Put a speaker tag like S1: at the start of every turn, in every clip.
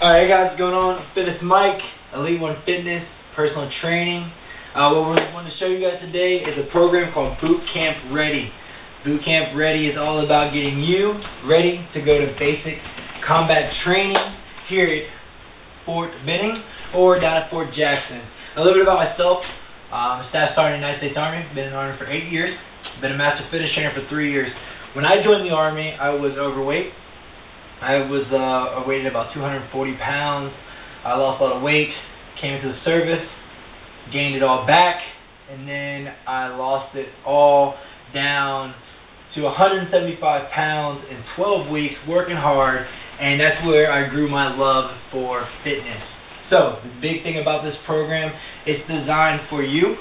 S1: Alright guys, what's going on? Fitness Mike, Elite One Fitness, personal training. What we want to show you guys today is a program called Boot Camp Ready. Boot Camp Ready is all about getting you ready to go to basic combat training here at Fort Benning or down at Fort Jackson. A little bit about myself. I'm a Staff Sergeant in the United States Army. Been in the Army for 8 years. Been a Master Fitness Trainer for 3 years. When I joined the Army, I was overweight. I was weighed about 240 pounds. I lost a lot of weight, came into the service, gained it all back, and then I lost it all down to 175 pounds in 12 weeks, working hard, and that's where I grew my love for fitness. So, the big thing about this program, it's designed for you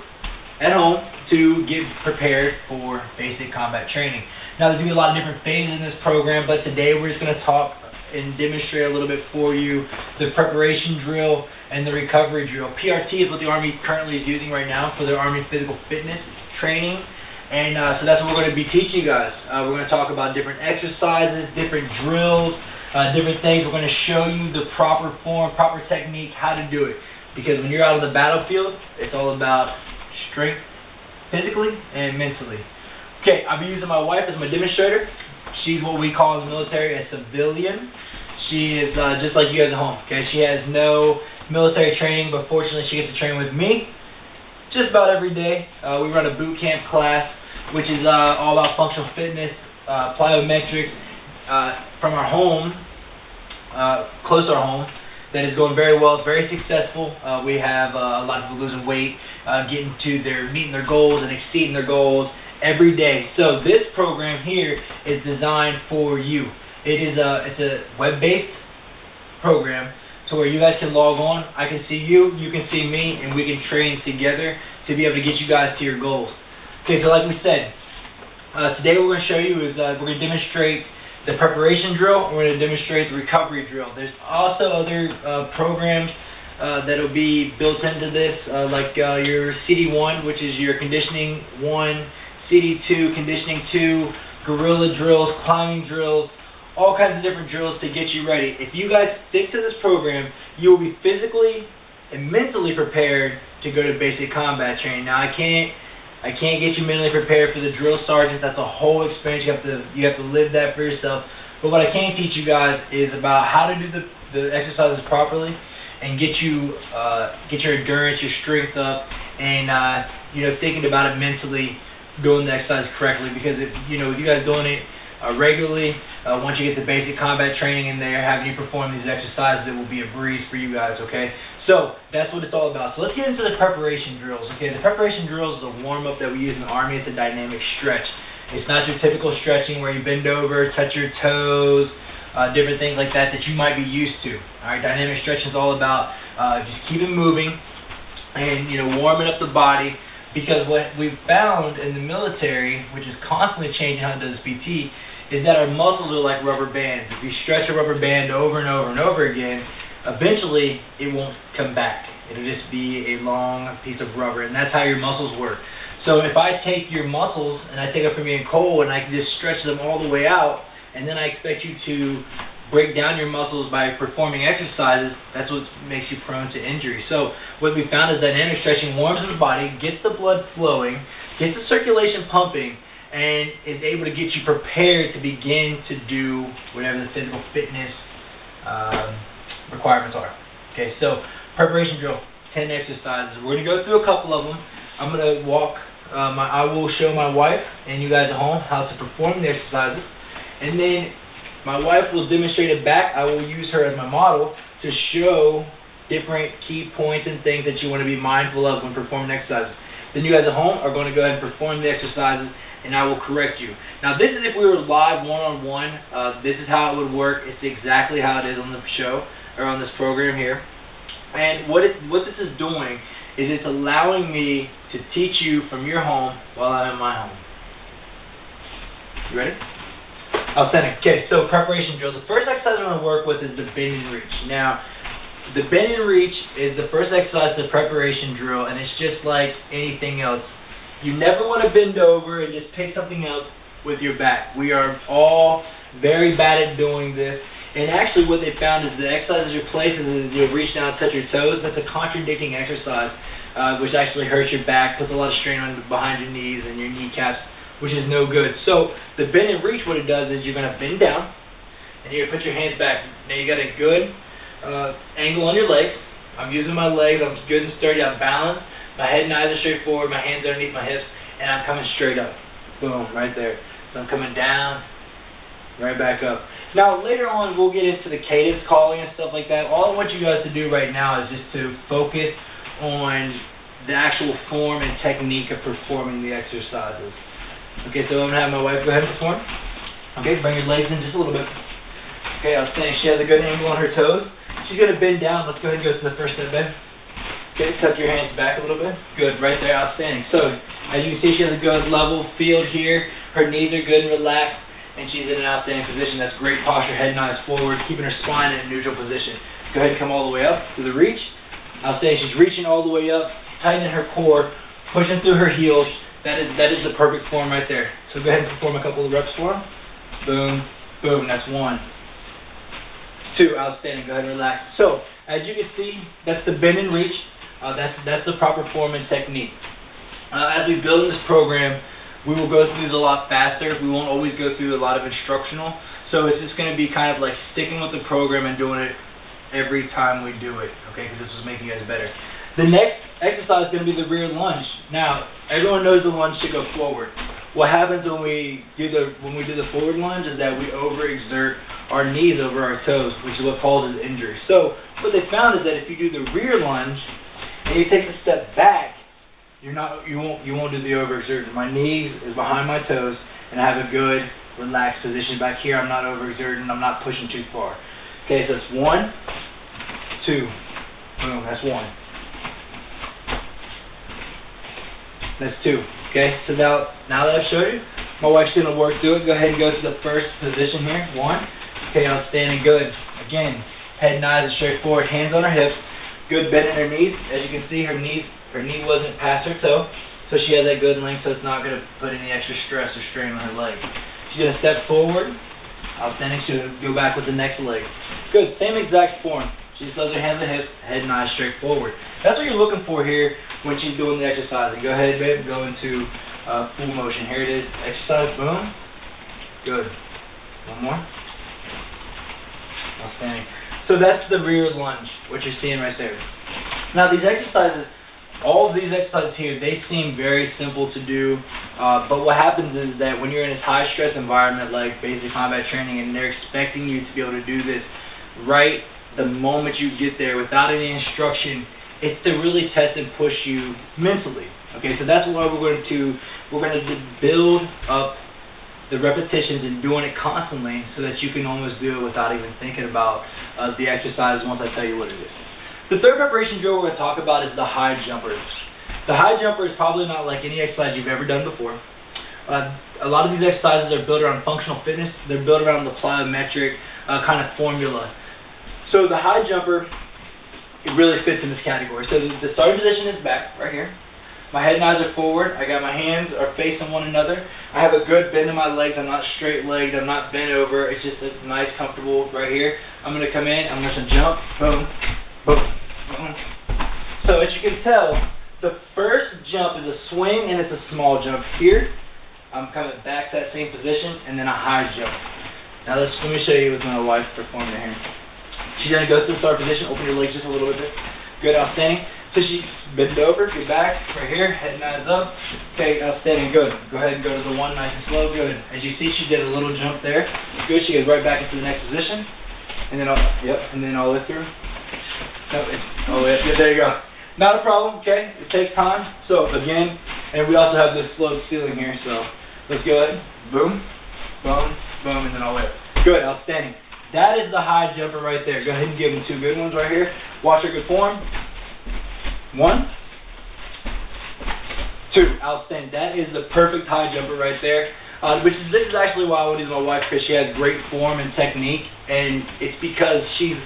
S1: at home to get prepared for basic combat training. Now, there's going to be a lot of different phases in this program, but today we're just going to talk and demonstrate a little bit for you the preparation drill and the recovery drill. PRT is what the Army currently is using right now for their Army physical fitness training, and so that's what we're going to be teaching you guys. We're going to talk about different exercises, different drills, different things. We're going to show you the proper form, proper technique, how to do it. Because when you're out on the battlefield, it's all about strength, physically and mentally. Okay, I'll be using my wife as my demonstrator. She's what we call in the military a civilian. She is just like you guys at home. Okay, she has no military training, but fortunately she gets to train with me just about every day. We run a boot camp class, which is all about functional fitness, plyometrics from our home, close to our home. That is going very well. It's very successful. We have a lot of people losing weight, meeting their goals and exceeding their goals every day. So this program here is designed for you. It's a web-based program to where you guys can log on. I can see you, you can see me, and we can train together to be able to get you guys to your goals. Okay, so like we said, today what we're going to show you is we're going to demonstrate the preparation drill, and we're going to demonstrate the recovery drill. There's also other programs that will be built into this, like your CD1, which is your conditioning 1, CD2, conditioning 2, guerrilla drills, climbing drills, all kinds of different drills to get you ready. If you guys stick to this program, you will be physically and mentally prepared to go to basic combat training. Now, I can't get you mentally prepared for the drill sergeant. That's a whole experience. You have to live that for yourself. But what I can teach you guys is about how to do the exercises properly and get your endurance, your strength up, and thinking about it mentally, doing the exercise correctly. Because if you guys doing it regularly, once you get the basic combat training in there, having you perform these exercises, it will be a breeze for you guys. Okay. So, that's what it's all about. So, let's get into the preparation drills, okay? The preparation drills is a warm-up that we use in the Army. It's a dynamic stretch. It's not your typical stretching where you bend over, touch your toes, different things like that you might be used to. All right, dynamic stretching is all about just keeping moving and, warming up the body, because what we've found in the military, which is constantly changing how it does PT, is that our muscles are like rubber bands. If you stretch a rubber band over and over and over again, eventually it won't come back. It'll just be a long piece of rubber, and that's how your muscles work. So if I take your muscles and I take a Premier Cold and I can just stretch them all the way out, and then I expect you to break down your muscles by performing exercises, that's what makes you prone to injury. So what we found is that dynamic stretching warms the body, gets the blood flowing, gets the circulation pumping, and is able to get you prepared to begin to do whatever the physical fitness requirements are. Okay, so preparation drill, 10 exercises. We're going to go through a couple of them. I'm going to I will show my wife and you guys at home how to perform the exercises, and then my wife will demonstrate it back. I will use her as my model to show different key points and things that you want to be mindful of when performing exercises. Then you guys at home are going to go ahead and perform the exercises, and I will correct you. Now, this is if we were live one-on-one. This is how it would work. It's exactly how it is on the show, or on this program here. And what this is doing is it's allowing me to teach you from your home while I'm in my home. You ready? Outstanding. Okay, so preparation drills. The first exercise I'm going to work with is the bend and reach. Now, the bend and reach is the first exercise of the preparation drill, and it's just like anything else. You never want to bend over and just pick something up with your back. We are all very bad at doing this. And actually what they found is the exercises you're placing is you'll reach down and touch your toes. That's a contradicting exercise, which actually hurts your back, puts a lot of strain on behind your knees and your kneecaps, which is no good. So the bend and reach, what it does is you're going to bend down, and you're going to put your hands back. Now you got a good angle on your legs. I'm using my legs. I'm good and sturdy. I'm balanced. My head and eyes are straight forward. My hands are underneath my hips, and I'm coming straight up. Boom, right there. So I'm coming down, right back up. Now later on we'll get into the cadence calling and stuff like that. All I want you guys to do right now is just to focus on the actual form and technique of performing the exercises. Okay, so I'm going to have my wife go ahead and perform. Okay, bring your legs in just a little bit. Okay, outstanding. She has a good angle on her toes. She's going to bend down. Let's go ahead and go to the first step, babe. Okay, tuck your hands back a little bit. Good, right there, outstanding. So, as you can see, she has a good level field here. Her knees are good and relaxed, and she's in an outstanding position. That's great posture, head and eyes forward, keeping her spine in a neutral position. Go ahead and come all the way up to the reach. Outstanding. She's reaching all the way up, tightening her core, pushing through her heels. That is the perfect form right there. So go ahead and perform a couple of reps for her. Boom, boom. That's 1, 2. Outstanding. Go ahead and relax. So, as you can see, that's the bend and reach. That's the proper form and technique. As we build in this program, we will go through these a lot faster. We won't always go through a lot of instructional. So it's just going to be kind of like sticking with the program and doing it every time we do it, okay, because this will make you guys better. The next exercise is going to be the rear lunge. Now, everyone knows the lunge should go forward. What happens when we do the forward lunge is that we overexert our knees over our toes, which is what causes injury. So what they found is that if you do the rear lunge and you take a step back, you won't do the overexertion. My knees is behind my toes, and I have a good relaxed position back here. I'm not overexerting. I'm not pushing too far. Okay, so it's 1, 2. Boom. That's 1. That's 2. Okay. So now that I've showed you, my wife's gonna work through it. Go ahead and go to the first position here. 1. Okay. Outstanding. Good. Again, head and eyes are straight forward. Hands on her hips. Good bend in her knees. As you can see, her knee wasn't past her toe, so she has that good length, so it's not going to put any extra stress or strain on her leg. She's going to step forward. Outstanding. She's going to go back with the next leg. Good. Same exact form. She just does her hands on hips, head and eyes straight forward. That's what you're looking for here when she's doing the exercising. Go ahead, babe. Go into full motion. Here it is. Exercise. Boom. Good. One more. Outstanding. So that's the rear lunge, what you're seeing right there. Now these exercises, all of these exercises here, they seem very simple to do, but what happens is that when you're in this high stress environment like basic combat training and they're expecting you to be able to do this right the moment you get there without any instruction, it's to really test and push you mentally. Okay, so that's why we're going to build up the repetitions and doing it constantly so that you can almost do it without even thinking about the exercise once I tell you what it is. The third preparation drill we're going to talk about is the high jumper. The high jumper is probably not like any exercise you've ever done before. A lot of these exercises are built around functional fitness. They're built around the plyometric kind of formula. So the high jumper, it really fits in this category. So the starting position is back, right here. My head and eyes are forward. I got my hands are facing one another. I have a good bend in my legs. I'm not straight-legged. I'm not bent over. It's just a nice, comfortable right here. I'm going to come in. I'm going to jump. Boom. Boom. Boom. So as you can tell, the first jump is a swing and it's a small jump. Here, I'm coming back to that same position and then a high jump. Now let me show you with my wife performing here. She's going to go to the start position. Open your legs just a little bit. Good. Outstanding. So she bend over, get back, right here, head and eyes up. Okay, outstanding, good. Go ahead and go to the 1, nice and slow, good. As you see, she did a little jump there. Good, she goes right back into the next position. And then, and then all the way through. All the way up, yeah, there you go. Not a problem, okay, it takes time. So, again, and we also have this slope ceiling here, so let's go ahead. Boom, boom, boom, and then all the way up. Good, outstanding. That is the high jumper right there. Go ahead and give them 2 good ones right here. Watch her good form. 1, 2, outstanding. That is the perfect high jumper right there. This is actually why I want to use my wife, because she has great form and technique, and it's because she's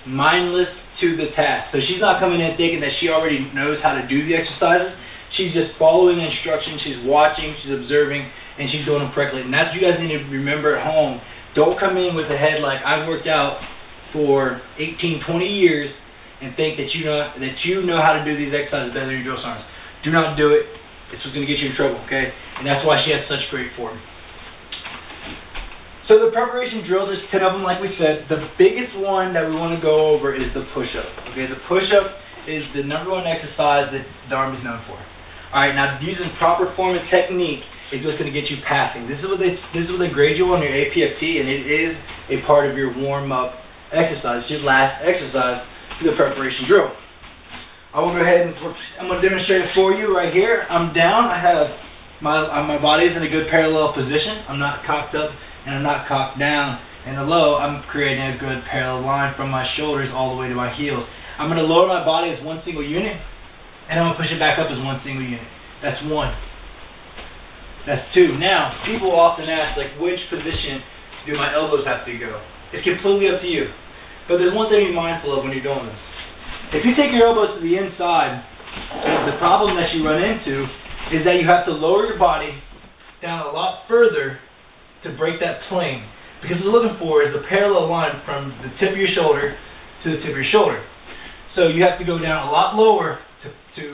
S1: mindless to the task. So she's not coming in thinking that she already knows how to do the exercises. She's just following instructions. She's watching, she's observing, and she's doing them correctly. And that's what you guys need to remember at home. Don't come in with a head like I've worked out for 18, 20 years and think that you know how to do these exercises better than your drill sergeants. Do not do it. It's what's going to get you in trouble, okay? And that's why she has such great form. So the preparation drills, there's 10 of them like we said. The biggest one that we want to go over is the push-up. Okay, the push-up is the #1 exercise that the Army is known for. Alright, now using proper form and technique is what's going to get you passing. This is what they grade you on your APFT, and it is a part of your warm-up exercise, your last exercise for the preparation drill. I will go ahead and I'm going to demonstrate it for you right here. I'm down. I have my body is in a good parallel position. I'm not cocked up and I'm not cocked down. And the low, I'm creating a good parallel line from my shoulders all the way to my heels. I'm going to lower my body as one single unit, and I'm going to push it back up as one single unit. That's 1. That's 2. Now, people often ask, like, which position do my elbows have to go? It's completely up to you. But there's one thing to be mindful of when you're doing this. If you take your elbows to the inside, the problem that you run into is that you have to lower your body down a lot further to break that plane. Because what we're looking for is a parallel line from the tip of your shoulder to the tip of your shoulder. So you have to go down a lot lower to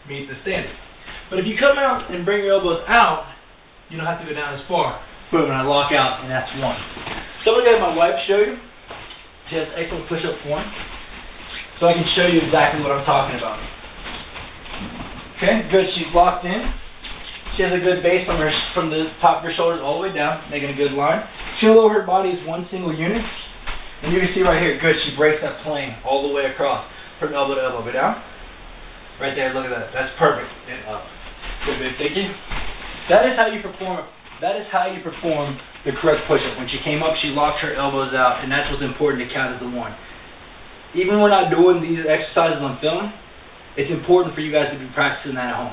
S1: meet the standard. But if you come out and bring your elbows out, you don't have to go down as far. Boom, and I lock out, and that's 1. So I'm going to have my wife show you. She has excellent push-up form. So I can show you exactly what I'm talking about. Okay, good. She's locked in. She has a good base from the top of her shoulders all the way down, making a good line. She'll lower her body as one single unit. And you can see right here, good, she breaks that plane all the way across from elbow to elbow. Go down. Right there, look at that. That's perfect. And up. Good, big thank you. That is how you perform the correct push-up. When she came up, she locked her elbows out, and that's what's important to count as the 1. Even when we're not doing these exercises on film, it's important for you guys to be practicing that at home.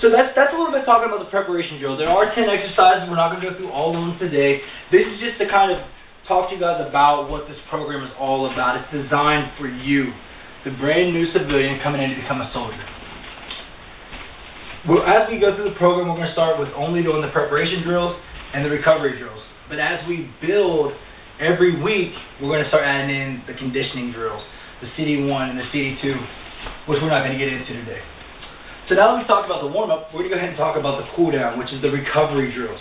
S1: So that's a little bit talking about the preparation drill. There are 10 exercises. We're not going to go through all of them today. This is just to kind of talk to you guys about what this program is all about. It's designed for you, the brand new civilian coming in to become a soldier. Well, as we go through the program, we're going to start with only doing the preparation drills and the recovery drills. But as we build every week, we're going to start adding in the conditioning drills, the CD1 and the CD2, which we're not going to get into today. So now that we've talked about the warm-up, we're going to go ahead and talk about the cool-down, which is the recovery drills.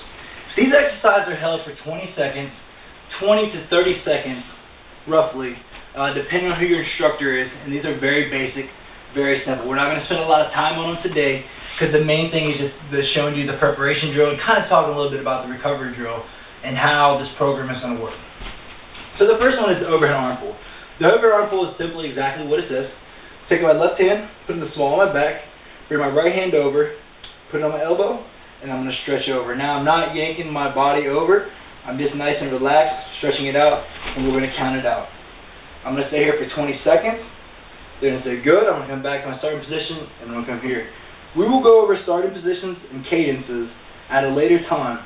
S1: These exercises are held for 20 seconds, 20 to 30 seconds, roughly, depending on who your instructor is, and these are very basic, very simple. We're not going to spend a lot of time on them today, because the main thing is just showing you the preparation drill and kind of talking a little bit about the recovery drill and how this program is going to work. So the first one is the overhead arm pull. The overhead arm pull is simply exactly what it says. Take my left hand, put it in the small of my back, bring my right hand over, put it on my elbow, and I'm going to stretch over. Now I'm not yanking my body over. I'm just nice and relaxed, stretching it out, and we're going to count it out. I'm going to stay here for 20 seconds. They're going to say good. I'm going to come back to my starting position, and I'm going to come here. We will go over starting positions and cadences at a later time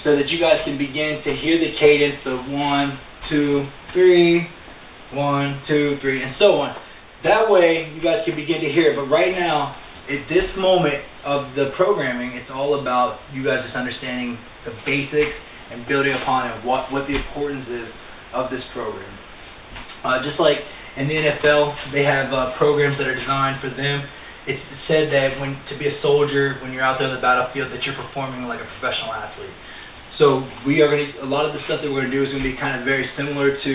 S1: so that you guys can begin to hear the cadence of 1, 2, 3, 1, 2, 3, and so on. That way, you guys can begin to hear it. But right now, at this moment of the programming, it's all about you guys just understanding the basics and building upon it, what the importance is of this program. Just like in the NFL, they have programs that are designed for them. It's said that to be a soldier, when you're out there on the battlefield, that you're performing like a professional athlete. So a lot of the stuff that we're going to do is going to be kind of very similar to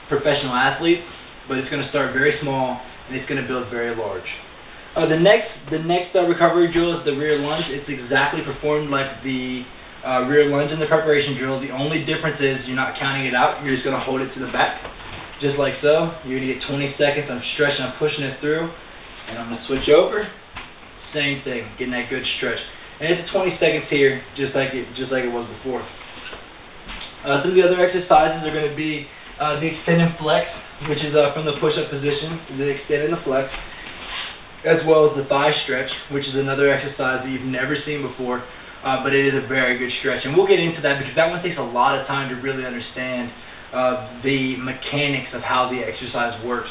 S1: professional athletes, but it's going to start very small and it's going to build very large. The next recovery drill is the rear lunge. It's exactly performed like the rear lunge in the preparation drill. The only difference is you're not counting it out. You're just going to hold it to the back, just like so. You're going to get 20 seconds. I'm stretching. I'm pushing it through. And I'm going to switch over, same thing, getting that good stretch. And it's 20 seconds here, just like it was before. Some of the other exercises are going to be the extend and flex, which is from the push-up position, the extend and the flex, as well as the thigh stretch, which is another exercise that you've never seen before, but it is a very good stretch. And we'll get into that because that one takes a lot of time to really understand the mechanics of how the exercise works.